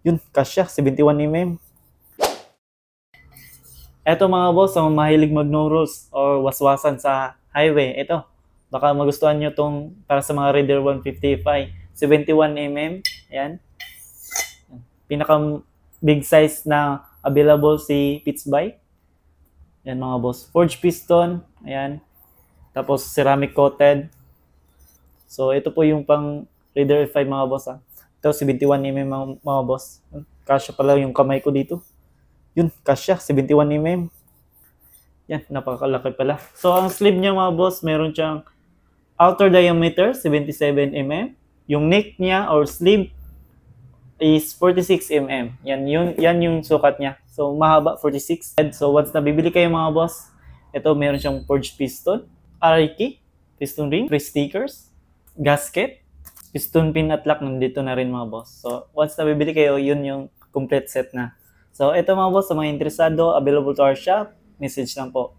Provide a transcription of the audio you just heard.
Yun, kasya, 71mm. Eto mga boss, sa mahilig mag-no rules or waswasan sa highway, ito, baka magustuhan nyo tong para sa mga Raider 155, 71mm, ayan. Pinaka big size na available si Pittsbike. Ayan mga boss, forged piston, ayan. Tapos ceramic coated. So ito po yung pang Raider 5 mga boss ha. Ito 71mm mga boss. Kasya pala yung kamay ko dito. Yun, kasya, 71mm. Yan, napakalaki pala. So, ang sleeve niya mga boss, meron siyang outer diameter, 77mm. Yung neck niya or sleeve is 46mm. Yan yung sukat niya. So, mahaba, 46. So, once nabibili kayo mga boss, ito meron siyang forged piston, Allen key, piston ring, 3 stickers, gasket, piston pin at lock, nandito na rin mga boss. So, once nabibili kayo, yun yung complete set na. So, ito mga boss, sa mga interesado, available to our shop, message lang po.